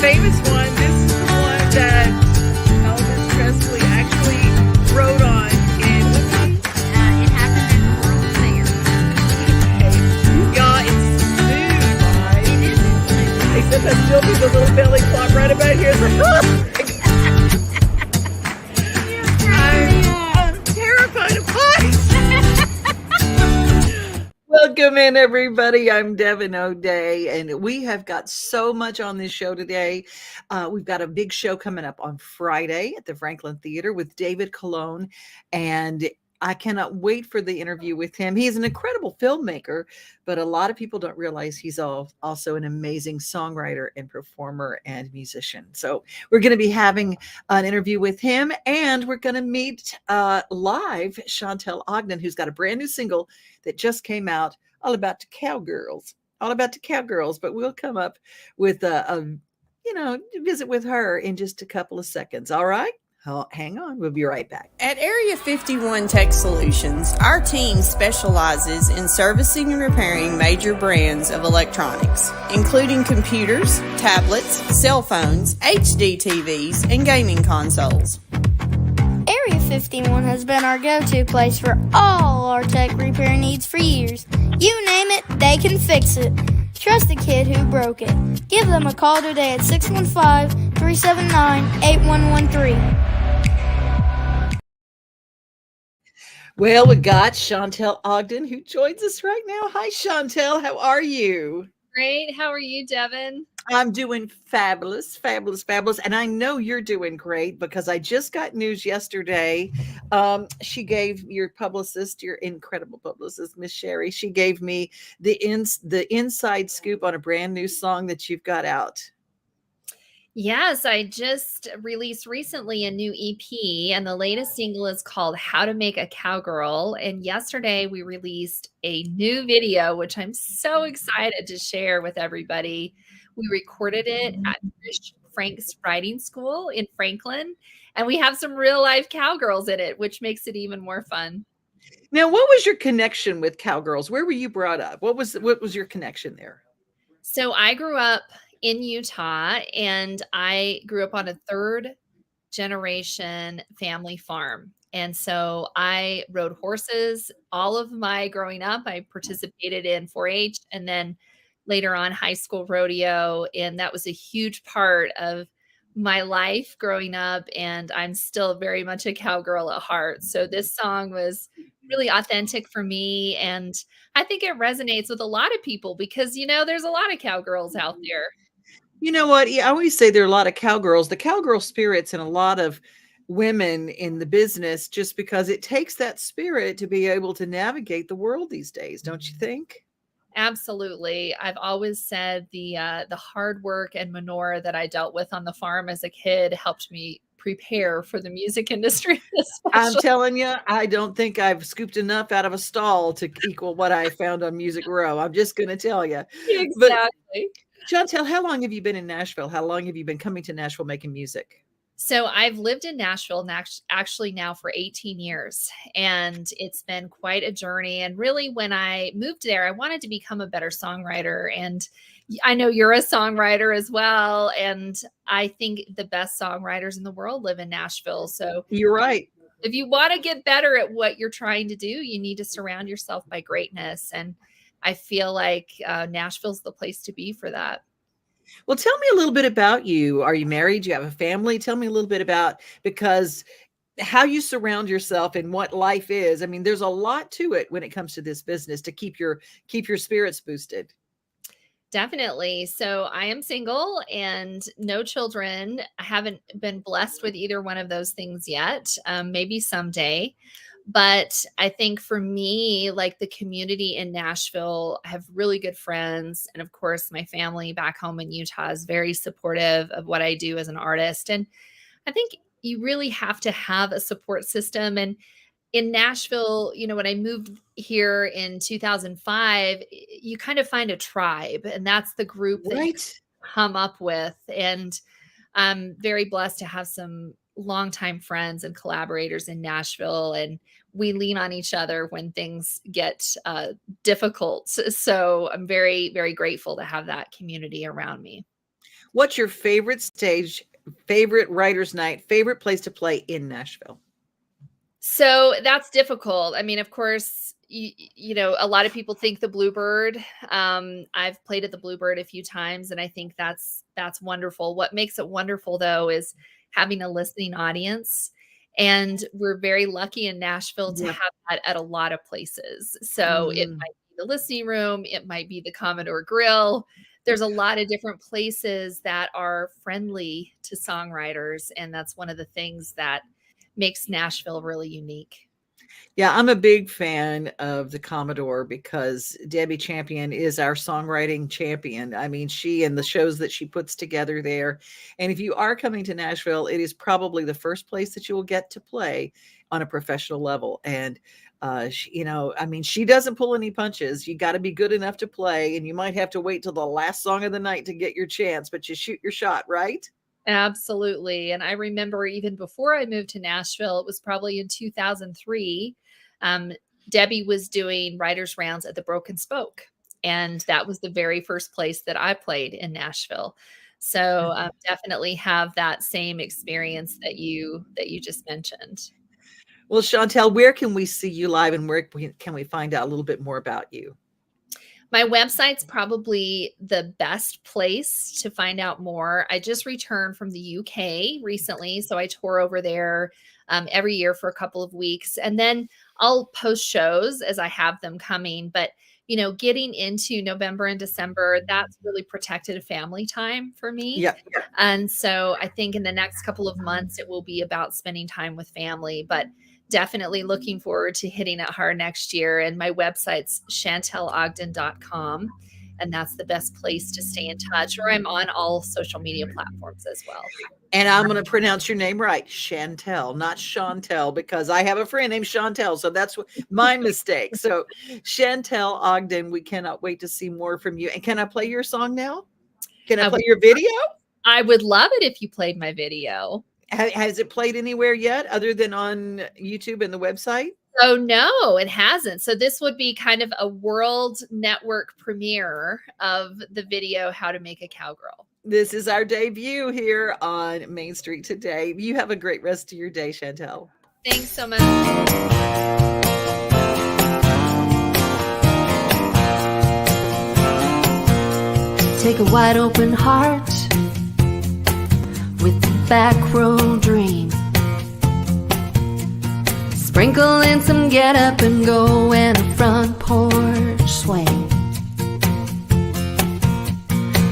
famous one. This is the one that Elvis Presley actually wrote on in what movie? It happened at the World's Fair. Y'all, it's smooth, right? It is smooth. Except I still do the little belly flop right about here. It's like, I'm terrified of heights. Welcome in, everybody. I'm Devin O'Day, and we have got so much on this show today. We've got a big show coming up on Friday at the Franklin Theater with David Colon, and I cannot wait for the interview with him. He's an incredible filmmaker, but a lot of people don't realize he's also an amazing songwriter and performer and musician. So we're going to be having an interview with him, and we're going to meet live Shantell Ogden, who's got a brand new single that just came out, all about the cowgirls, but we'll come up with a visit with her in just a couple of seconds. All right. Hang on. We'll be right back. At Area 51 Tech Solutions, our team specializes in servicing and repairing major brands of electronics, including computers, tablets, cell phones, HD TVs, and gaming consoles. Area 51 has been our go-to place for all our tech repair needs for years. You name it, they can fix it. Trust the kid who broke it. Give them a call today at 615-379-8113. Well, we got Shantell Ogden who joins us right now. Hi, Shantell. How are you? Great. How are you, Devin? I'm doing fabulous. And I know you're doing great because I just got news yesterday. She gave your publicist, your incredible publicist, Miss Sherry, she gave me the inside scoop on a brand new song that you've got out. Yes, I just released recently a new EP, and the latest single is called How to Make a Cowgirl. And yesterday we released a new video, which I'm so excited to share with everybody. We recorded it at Frank's Writing School in Franklin, and we have some real life cowgirls in it, which makes it even more fun. Now, what was your connection with cowgirls? Where were you brought up? What was your connection there? So I grew up in Utah, and I grew up on a third generation family farm. And so I rode horses all of my growing up. I participated in 4-H and then later on high school rodeo. And that was a huge part of my life growing up. And I'm still very much a cowgirl at heart. So this song was really authentic for me. And I think it resonates with a lot of people because, there's a lot of cowgirls out there. You know what? I always say there are a lot of cowgirls, the cowgirl spirits, and a lot of women in the business, just because it takes that spirit to be able to navigate the world these days. Don't you think? Absolutely. I've always said the hard work and manure that I dealt with on the farm as a kid helped me prepare for the music industry. I'm telling you, I don't think I've scooped enough out of a stall to equal what I found on Music Row. I'm just going to tell you. Exactly. But Shantell, how long have you been in Nashville? How long have you been coming to Nashville making music? So I've lived in Nashville actually now for 18 years, and it's been quite a journey. And really, when I moved there, I wanted to become a better songwriter. And I know you're a songwriter as well. And I think the best songwriters in the world live in Nashville. So you're right. If you want to get better at what you're trying to do, you need to surround yourself by greatness. And I feel like Nashville's the place to be for that. Well, tell me a little bit about you. Are you married? Do you have a family? Tell me a little bit about, because how you surround yourself and what life is. I mean, there's a lot to it when it comes to this business to keep your spirits boosted. Definitely. So I am single and no children. I haven't been blessed with either one of those things yet. Maybe someday. But I think for me, like the community in Nashville, I have really good friends. And of course, my family back home in Utah is very supportive of what I do as an artist. And I think you really have to have a support system. And in Nashville, when I moved here in 2005, you kind of find a tribe, and that's the group that you come up with. And I'm very blessed to have some longtime friends and collaborators in Nashville, and we lean on each other when things get difficult. So I'm very, very grateful to have that community around me. What's your favorite stage, favorite writer's night, favorite place to play in Nashville? So that's difficult. I mean, of course, a lot of people think the Bluebird. I've played at the Bluebird a few times, and I think that's wonderful. What makes it wonderful, though, is having a listening audience, and we're very lucky in Nashville to Yeah. have that at a lot of places. So it Mm. might be the listening room, it might be the Commodore Grill. There's a lot of different places that are friendly to songwriters, and that's one of the things that makes Nashville really unique. Yeah, I'm a big fan of the Commodore because Debbie Champion is our songwriting champion. I mean, she and the shows that she puts together there. And if you are coming to Nashville, it is probably the first place that you will get to play on a professional level. And I mean, she doesn't pull any punches. You got to be good enough to play, and you might have to wait till the last song of the night to get your chance, but you shoot your shot, right? Absolutely. And I remember even before I moved to Nashville, it was probably in 2003. Debbie was doing writers' rounds at the Broken Spoke. And that was the very first place that I played in Nashville. So definitely have that same experience that you just mentioned. Well, Shantell, where can we see you live, and where can we find out a little bit more about you? My website's probably the best place to find out more. I just returned from the UK recently, so I tour over there every year for a couple of weeks, and then I'll post shows as I have them coming. But getting into November and December, that's really protected family time for me. Yeah. And so I think in the next couple of months, it will be about spending time with family, but definitely looking forward to hitting it hard next year. And my website's shantellogden.com. And that's the best place to stay in touch, or I'm on all social media platforms as well. And I'm going to pronounce your name right, Shantell, not Shantell, because I have a friend named Shantell. So that's my mistake. So Shantell Ogden, we cannot wait to see more from you. And can I play your song now? Can I play your video? I would love it if you played my video. Has it played anywhere yet other than on YouTube and the website? Oh, no, it hasn't. So this would be kind of a world network premiere of the video, How to Make a Cowgirl. This is our debut here on Main Street Today. You have a great rest of your day, Shantell. Thanks so much. Take a wide open heart with a back row dream. Sprinkle in some get up and go and a front porch swing.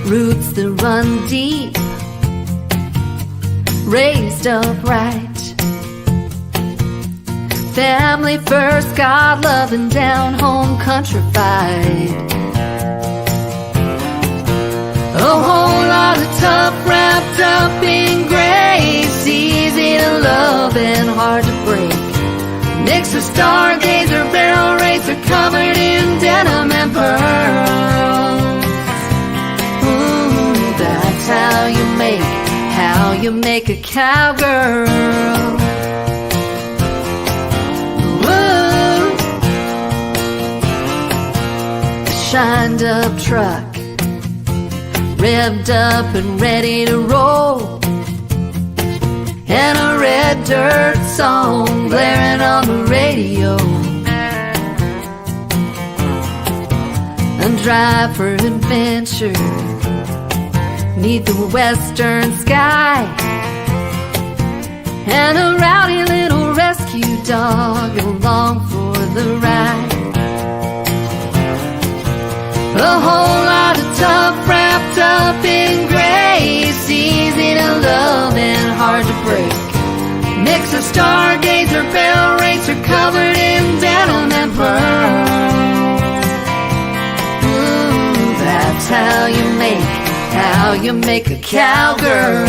Roots that run deep, raised upright. Family first, God loving, down home countrified. A whole lot of tough wrapped up in grace, easy to love and hard to break. Mix of stargazer, barrel racer, covered in denim and pearls. Ooh, that's how you make a cowgirl. Ooh, a shined up truck, revved up and ready to roll, and a red dirt song blaring on the radio. And drive for adventure neath the western sky, and a rowdy little rescue dog along for the ride. A whole lot of tough wrapped up in grace, easy to love and hard to break. Mix of stargazer, barrel racer, covered in denim and pearls. Ooh, that's how you make a cowgirl.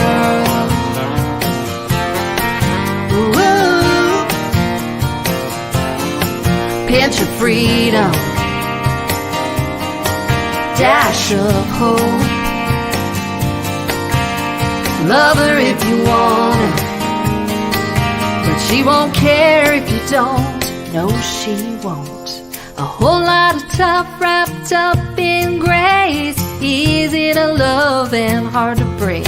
Ooh, pinch of freedom, dash of hope. Love her if you want her, but she won't care if you don't. No, she won't. A whole lot of tough wrapped up in grace, easy to love love and hard to break.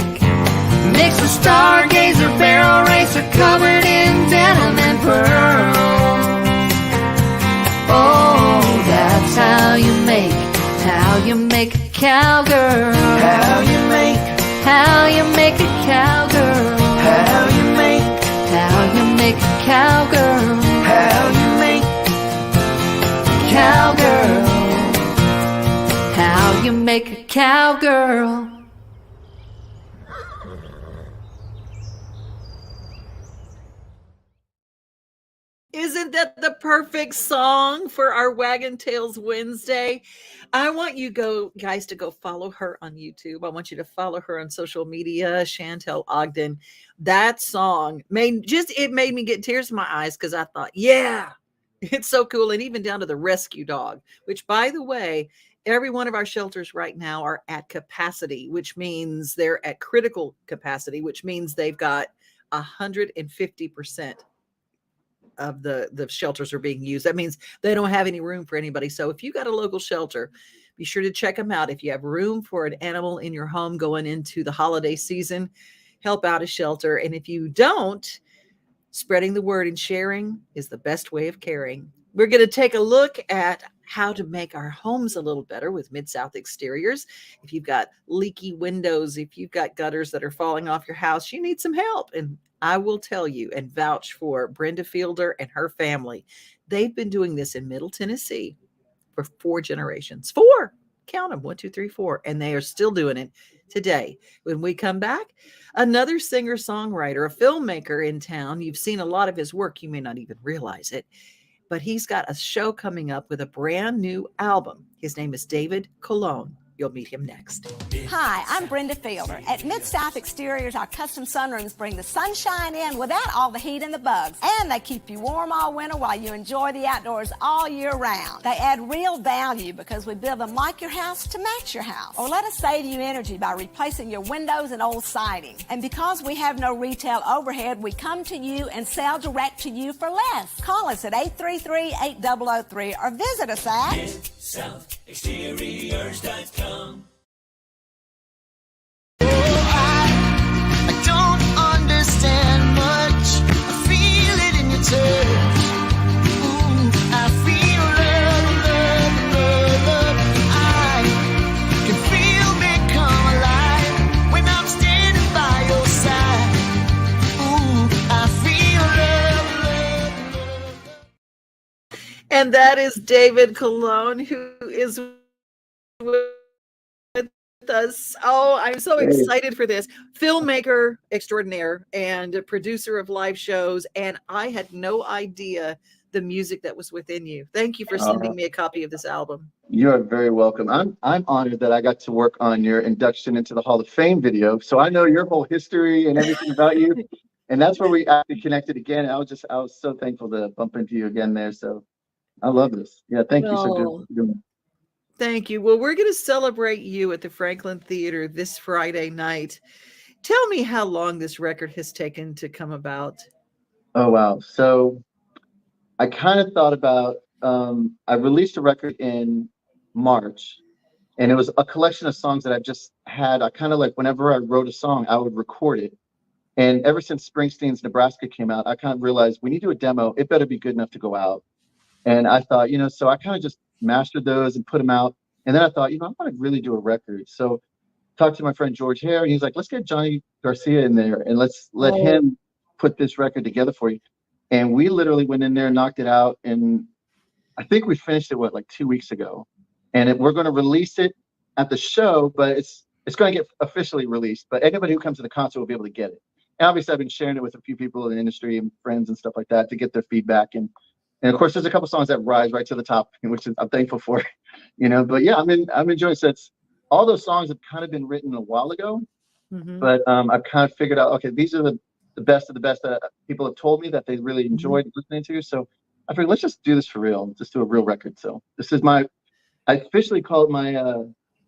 Makes a stargazer barrel racer covered in denim and pearl. Oh, that's how you make a cowgirl. How you make a cowgirl. How you make a cowgirl. How you make cowgirl. How you make a cowgirl. Isn't that the perfect song for our Wagon Tales Wednesday? I want you guys to go follow her on YouTube. I want you to follow her on social media, Shantell Ogden. That song made me get tears in my eyes because I thought, yeah, it's so cool. And even down to the rescue dog, which, by the way, every one of our shelters right now are at capacity, which means they're at critical capacity, which means they've got 150% of the shelters are being used. That means they don't have any room for anybody. So if you got a local shelter, be sure to check them out. If you have room for an animal in your home going into the holiday season, help out a shelter. And if you don't, spreading the word and sharing is the best way of caring. We're going to take a look at how to make our homes a little better with Mid-South Exteriors. If you've got leaky windows, if you've got gutters that are falling off your house, you need some help. And I will tell you and vouch for Brenda Fielder and her family. They've been doing this in Middle Tennessee for 4 generations. 4, count them, 1, 2, 3, 4. And they are still doing it today. When we come back, another singer-songwriter, a filmmaker in town. You've seen a lot of his work. You may not even realize it. But he's got a show coming up with a brand new album. His name is David Cologne. You'll meet him next. Hi, I'm Brenda Fielder. At Mid-South Exteriors, our custom sunrooms bring the sunshine in without all the heat and the bugs. And they keep you warm all winter while you enjoy the outdoors all year round. They add real value because we build them like your house to match your house. Or let us save you energy by replacing your windows and old siding. And because we have no retail overhead, we come to you and sell direct to you for less. Call us at 833-8003 or visit us at MidSouthExteriors.com. I don't understand much. I feel it in your touch. Ooh, I feel love. I can feel me come alive when I'm standing by your side. Ooh, I feel love. And that is David Cologne, who is with us. Oh, I'm so excited for this. Filmmaker extraordinaire and a producer of live shows. And I had no idea the music that was within you. Thank you for sending me a copy of this album. You are very welcome. I'm honored that I got to work on your induction into the Hall of Fame video. So I know your whole history and everything about you. And that's where we actually connected again. I was so thankful to bump into you again there. So I love this. Yeah, thank you so much. Thank you. Well, we're going to celebrate you at the Franklin Theater this Friday night. Tell me how long this record has taken to come about. Oh, wow. So I kind of thought about, I released a record in March, and it was a collection of songs that I just had. I kind of like, whenever I wrote a song, I would record it. And ever since Springsteen's Nebraska came out, I kind of realized we need to do a demo. It better be good enough to go out. And I thought, so I kind of just mastered those and put them out. And then I thought, I want to really do a record. So talked to my friend George Hare, and he's like, let's get Johnny Garcia in there and let's let him put this record together for you. And we literally went in there and knocked it out. And I think we finished it, like 2 weeks ago. And we're going to release it at the show, but it's going to get officially released. But anybody who comes to the concert will be able to get it. And obviously, I've been sharing it with a few people in the industry and friends and stuff like that to get their feedback. And of course, there's a couple songs that rise right to the top, which I'm thankful for, But yeah, I'm enjoying it. All those songs have kind of been written a while ago, but I've kind of figured out, okay, these are the best of the best that people have told me that they really enjoyed listening to. So I figured, let's just do this for real, just do a real record. So this is I officially call it my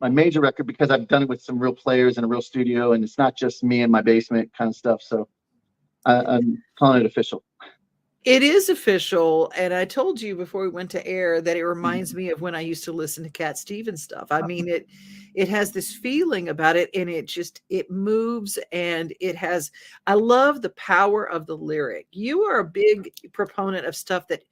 major record because I've done it with some real players in a real studio, and it's not just me in my basement kind of stuff. So I'm calling it official. It is official, and I told you before we went to air that it reminds me of when I used to listen to Cat Stevens stuff. I mean, it has this feeling about it, and it moves, and it has. I love the power of the lyric. You are a big proponent of stuff that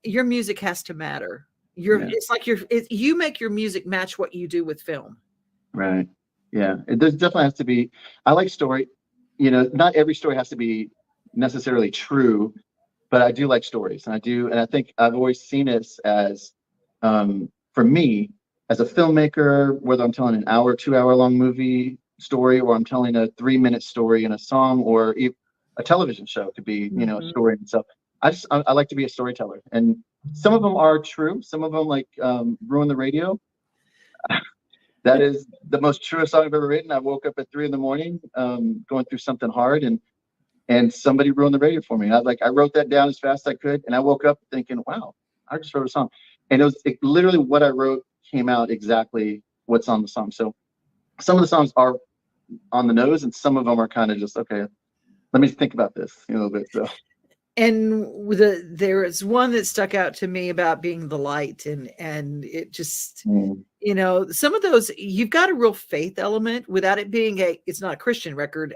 your music has to matter. Yeah. It's like you make your music match what you do with film. Right. Yeah. There's definitely has to be. I like story. Not every story has to be necessarily true, but I do like stories, and I think I've always seen it as, for me, as a filmmaker, whether I'm telling an hour, 2 hour long movie story, or I'm telling a 3 minute story in a song, or a television show could be, a story in itself. I like to be a storyteller, and some of them are true. Some of them, like Ruin the Radio. That is the most truest song I've ever written. I woke up at 3 a.m, going through something hard, and somebody ruined the radio for me. I wrote that down as fast as I could, and I woke up thinking, "Wow, I just wrote a song," and literally what I wrote came out exactly what's on the song. So some of the songs are on the nose, and some of them are kind of just, okay, let me think about this a little bit. So. And there is one that stuck out to me about being the light, and it just, some of those, you've got a real faith element without it being it's not a Christian record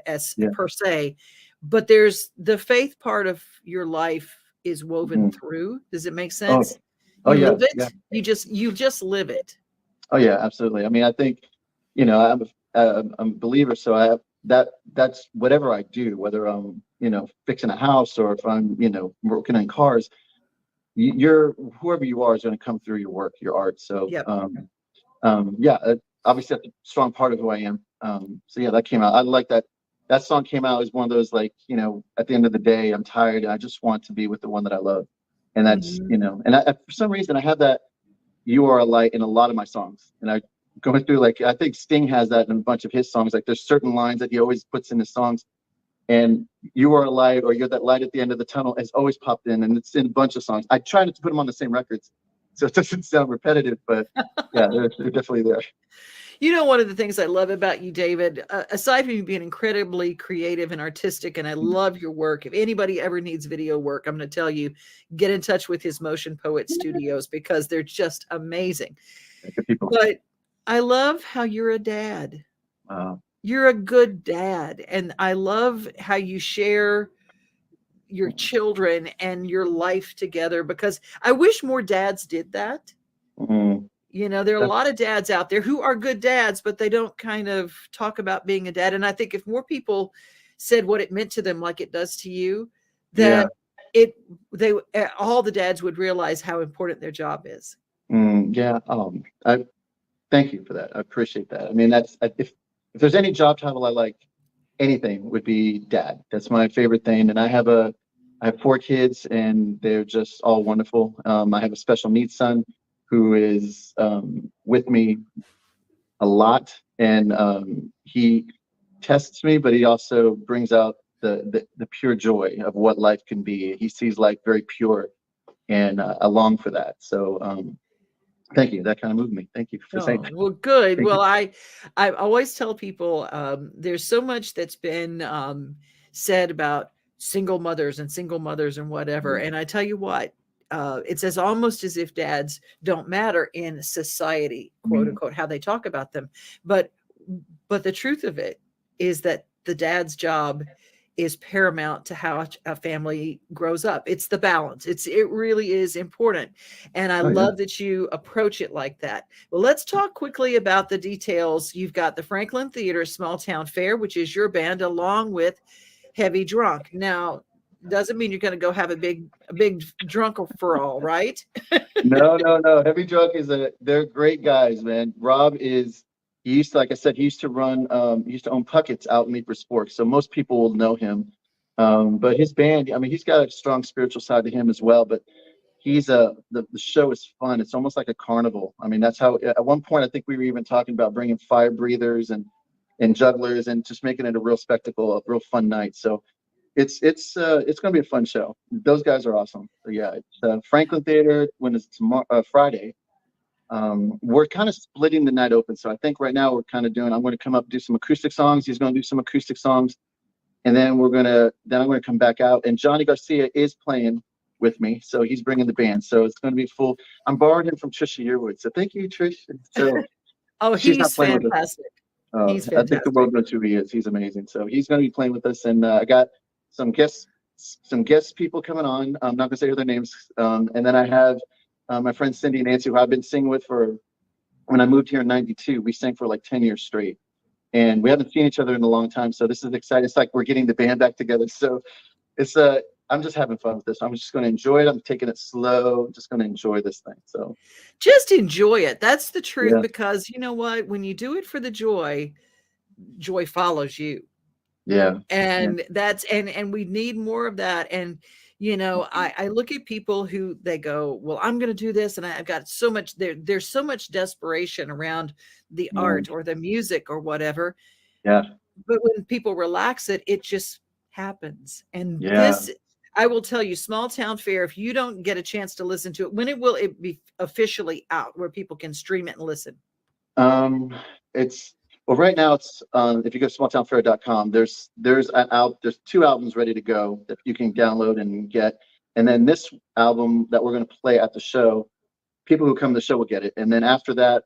per se, but there's the faith part of your life is woven through. Does it make sense? Oh You yeah, live it. yeah. You just live it. Oh yeah, absolutely. I mean, I think, I'm a believer, so that's whatever I do, whether I'm, fixing a house, or if I'm, working in cars, whoever you are is going to come through your work, your art. So, Yep. Yeah, obviously that's a strong part of who I am. So yeah, that came out. I like that. That song came out as one of those, like, at the end of the day, I'm tired and I just want to be with the one that I love. And that's, and for some reason I have that "You Are a Light" in a lot of my songs. And I going through, like, I think Sting has that in a bunch of his songs. Like, there's certain lines that he always puts in his songs. And "You Are a Light," or "You're that light at the end of the tunnel," has always popped in, and it's in a bunch of songs. I try not to put them on the same records, so it doesn't sound repetitive, but yeah, they're definitely there. One of the things I love about you, David, aside from you being incredibly creative and artistic, and I love your work. If anybody ever needs video work, I'm going to tell you, get in touch with his Motion Poet Studios, because they're just amazing. Good people. But I love how you're a dad. Wow. You're a good dad, and I love how you share your children and your life together, because I wish more dads did that. There are a lot of dads out there who are good dads, but they don't kind of talk about being a dad. And I think if more people said what it meant to them, like it does to you, that all the dads would realize how important their job is. Yeah. I thank you for that. I appreciate that. I mean, if there's any job title I like, anything would be dad. That's my favorite thing. And I have 4 kids, and they're just all wonderful. I have a special needs son who is with me a lot, and he tests me, but he also brings out the pure joy of what life can be. He sees life very pure, and I long for that. So thank you. That kind of moved me. Thank you for saying that. Well, good. Thank Well, you. I always tell people there's so much that's been said about single mothers and whatever. And I tell you what, it's almost as if dads don't matter in society, quote unquote, how they talk about them. But the truth of it is that the dad's job is paramount to how a family grows up. It's the balance. It really is important. And I love that you approach it like that. Well, let's talk quickly about the details. You've got the Franklin Theater Small Town Fair, which is your band, along with Heavy Drunk. Now, doesn't mean you're going to go have a big drunk for all, right? No. Heavy Drunk they're great guys, man. Rob he used to, like I said, he used to own Puckett's out in Leaper Sports. So most people will know him. But his band, I mean, he's got a strong spiritual side to him as well, but the show is fun. It's almost like a carnival. I mean, that's how, at one point, I think we were even talking about bringing fire breathers and jugglers, and just making it a real spectacle, a real fun night. So it's going to be a fun show. Those guys are awesome. So yeah, it's Franklin Theater when it's Friday. We're kind of splitting the night open. So I think right now we're kind of I'm going to come up, do some acoustic songs. He's going to do some acoustic songs. and then I'm gonna come back out, and Johnny Garcia is playing with me, so he's bringing the band, so it's gonna be full. I'm borrowing him from Trisha Yearwood, so thank you, Trish. So Oh, she's not he's playing with us. fantastic. He's I think the world fantastic. knows who he is. He's amazing. So he's going to be playing with us, and I got some guest people coming on. I'm not going to say their names. And then I have my friend Cindy and Nancy, who I've been singing with for when I moved here in '92. We sang for like 10 years straight, and we haven't seen each other in a long time. So this is exciting. It's like we're getting the band back together. So it's I'm just having fun with this. I'm just going to enjoy it. I'm taking it slow. I'm just going to enjoy this thing. So Just enjoy it. That's the truth, Yeah. because you know what? When you do it for the joy, joy follows you. yeah, And that's and we need more of that. And you know, I look at people who they go, well, I'm going to do this, and I've got so much there's so much desperation around the Yeah. art or the music or whatever. yeah, But when people relax it, it just happens. And Yeah. this, I will tell you, Small Town Fair, if you don't get a chance to listen to it, when will it be officially out where people can stream it and listen? Well, right now it's if you go to smalltownfair.com, there's 2 albums ready to go that you can download and get, and then this album that we're going to play at the show, people who come to the show will get it, and then after that,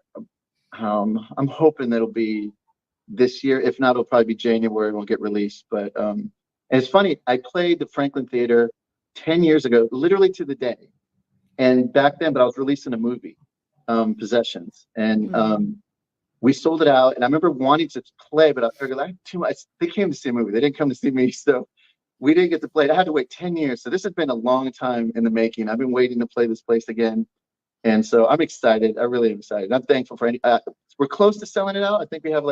I'm hoping that it'll be this year. If not, it'll probably be January. It won't get released. But and it's funny, I played the Franklin Theater 10 years ago, literally to the day, and back then, but I was releasing a movie, Possessions, and we sold it out, and I remember wanting to play, but I figured I had too much. They came to see a movie. They didn't come to see me, so we didn't get to play it. I had to wait 10 years. So this has been a long time in the making. I've been waiting to play this place again. And so I'm excited. I really am excited. I'm thankful for we're close to selling it out. I think we have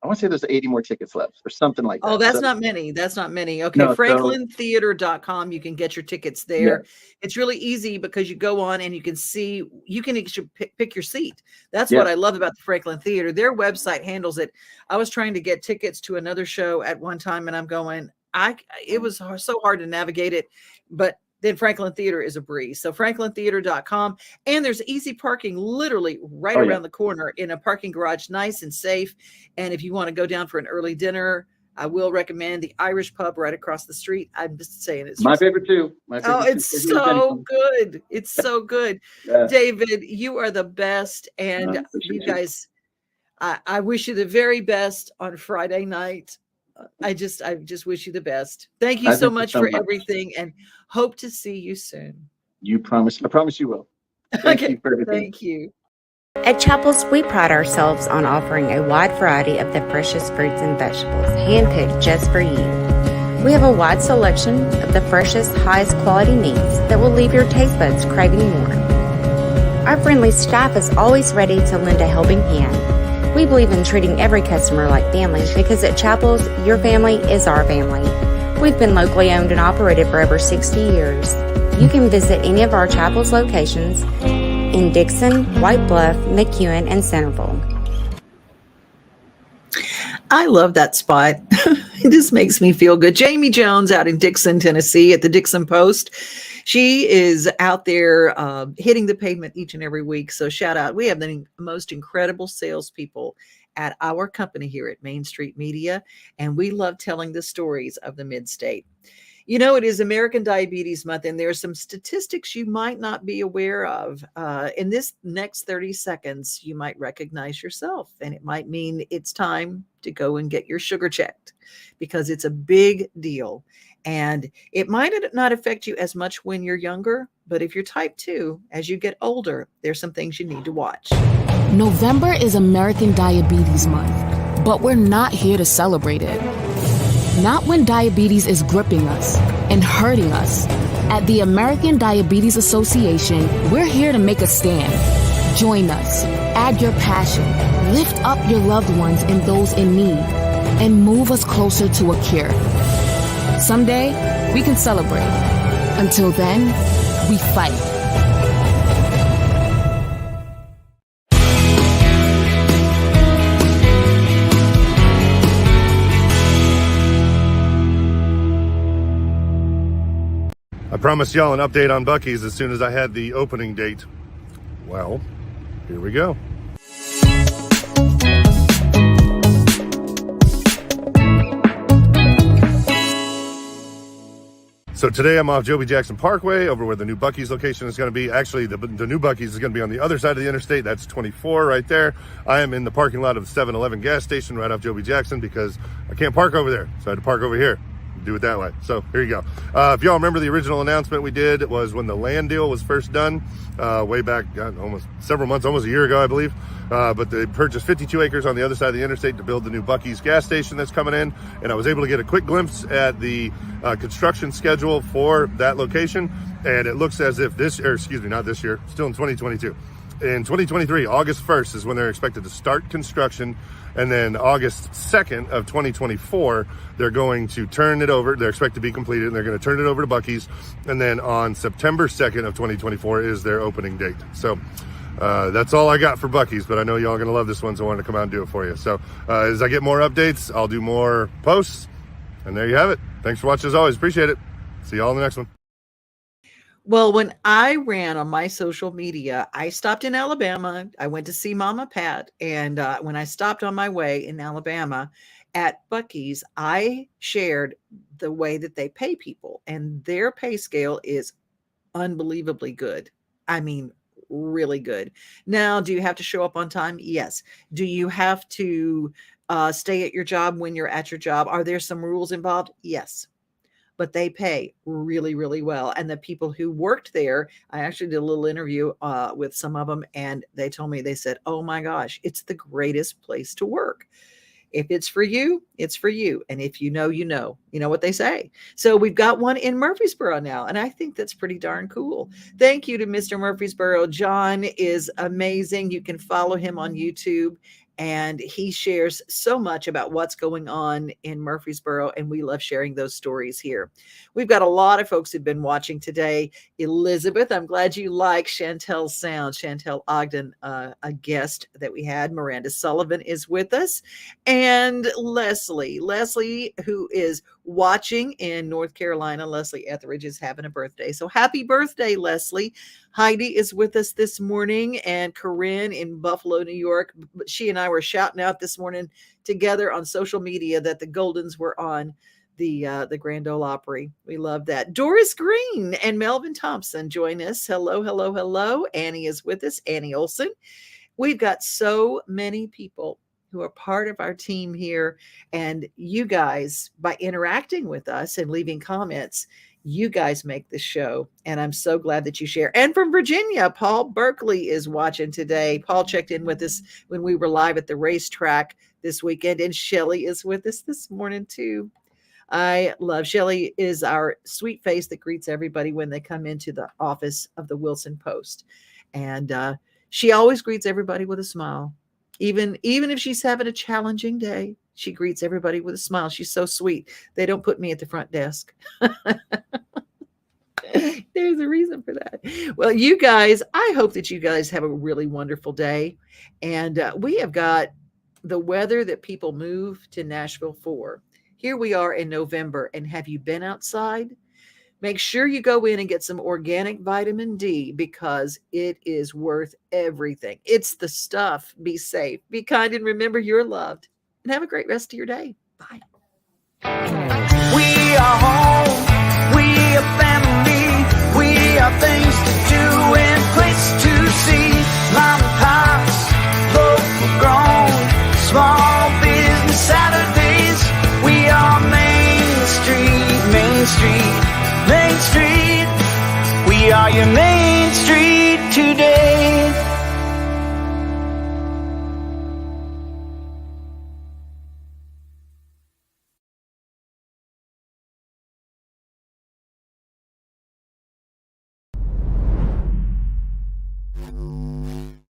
I want to say there's 80 more tickets left or something like that. Oh, that's So- not many. That's not many. Okay. No, so- FranklinTheater.com. You can get your tickets there. It's really easy because you go on and you can see, you can actually pick your seat. That's what I love about the Franklin Theater. Their website handles it. I was trying to get tickets to another show at one time, and I'm going, it was so hard to navigate it, but then Franklin Theater is a breeze. So FranklinTheater.com, and there's easy parking literally right around the corner in a parking garage, nice and safe. And if you want to go down for an early dinner, I will recommend the Irish pub right across the street. I'm just saying, it's my favorite too. It's so good. It's so good. Yeah. David, you are the best. And you guys, I wish you the very best on Friday night. I just wish you the best. Thank you so much for everything, and hope to see you soon. You promise. I promise you will. Thank you for everything. Thank you. At Chapels, we pride ourselves on offering a wide variety of the freshest fruits and vegetables, handpicked just for you. We have a wide selection of the freshest, highest quality meats that will leave your taste buds craving more. Our friendly staff is always ready to lend a helping hand. We believe in treating every customer like family because at Chapels, your family is our family. We've been locally owned and operated for over 60 years. You can visit any of our Chapels locations in Dixon, White Bluff, McEwen, and Centerville. I love that spot. It just makes me feel good. Jamie Jones out in Dixon, Tennessee at the Dixon Post. She is out there hitting the pavement each and every week. So shout out. We have the most incredible salespeople at our company here at Main Street Media, and we love telling the stories of the Mid-State. You know, it is American Diabetes Month, and there are some statistics you might not be aware of. In this next 30 seconds, you might recognize yourself, and it might mean it's time to go and get your sugar checked because it's a big deal. And it might not affect you as much when you're younger, but if you're type 2, as you get older, there's some things you need to watch. November is American Diabetes Month, but we're not here to celebrate it. Not when diabetes is gripping us and hurting us. At the American Diabetes Association, we're here to make a stand. Join us, add your passion, lift up your loved ones and those in need, and move us closer to a cure. Someday, we can celebrate. Until then, we fight. I promised y'all an update on Buc-ee's as soon as I had the opening date. Well, here we go. today I'm off Joby Jackson Parkway over where the new Buc-ee's location is going to be. Actually, the new Buc-ee's is going to be on the other side of the interstate. That's 24 right there. I am in the parking lot of the 7-Eleven gas station right off Joby Jackson because I can't park over there. So I had to park over here. Do it that way. So here you go. If y'all remember, the original announcement we did was when the land deal was first done, way back, almost several months, almost a year ago, I believe. But they purchased 52 acres on the other side of the interstate to build the new Buc-ee's gas station that's coming in. And I was able to get a quick glimpse at the construction schedule for that location. And it looks as if not this year, still in 2022. In 2023, August 1st is when they're expected to start construction. And then August 2nd of 2024, they're going to turn it over. They're expected to be completed, and they're going to turn it over to Buc-ee's. And then on September 2nd of 2024 is their opening date. So that's all I got for Buc-ee's, but I know y'all are going to love this one, so I wanted to come out and do it for you. So as I get more updates, I'll do more posts. And there you have it. Thanks for watching as always. Appreciate it. See y'all in the next one. Well, when I ran on my social media, I stopped in Alabama. I went to see Mama Pat. And when I stopped on my way in Alabama at Buc-ee's, I shared the way that they pay people. And their pay scale is unbelievably good. I mean, really good. Now, do you have to show up on time? Yes. Do you have to stay at your job when you're at your job? Are there some rules involved? Yes. But they pay really, really well. And the people who worked there, I actually did a little interview with some of them, and they told me, they said, oh my gosh, it's the greatest place to work. If it's for you, it's for you. And if you know, you know what they say. So we've got one in Murfreesboro now. And I think that's pretty darn cool. Thank you to Mr. Murfreesboro. John is amazing. You can follow him on YouTube. And he shares so much about what's going on in Murfreesboro, and we love sharing those stories here. We've got a lot of folks who've been watching today. Elizabeth, I'm glad you like Shantell's sound. Shantell Ogden, a guest that we had. Miranda Sullivan is with us. And Leslie, who is watching in North Carolina. Leslie Etheridge is having a birthday. So happy birthday, Leslie. Heidi is with us this morning, and Corinne in Buffalo, New York. She and I were shouting out this morning together on social media that the Goldens were on the Grand Ole Opry. We love that. Doris Green and Melvin Thompson join us. Hello, hello, hello. Annie is with us. Annie Olson. We've got so many people who are part of our team here, and you guys, by interacting with us and leaving comments, you guys make the show, and I'm so glad that you share. And from Virginia, Paul Berkeley is watching today. Paul checked in with us when we were live at the racetrack this weekend, and Shelly is with us this morning too. I love Shelly is our sweet face that greets everybody when they come into the office of the Wilson Post, and she always greets everybody with a smile. Even if she's having a challenging day, she greets everybody with a smile. She's so sweet. They don't put me at the front desk. There's a reason for that. Well, you guys, I hope that you guys have a really wonderful day. And we have got the weather that people move to Nashville for. Here we are in November. And have you been outside? Make sure you go in and get some organic vitamin D, because it is worth everything. It's the stuff. Be safe, be kind, and remember you're loved. And have a great rest of your day. Bye. We are home. We are family. We are things to do and place to see.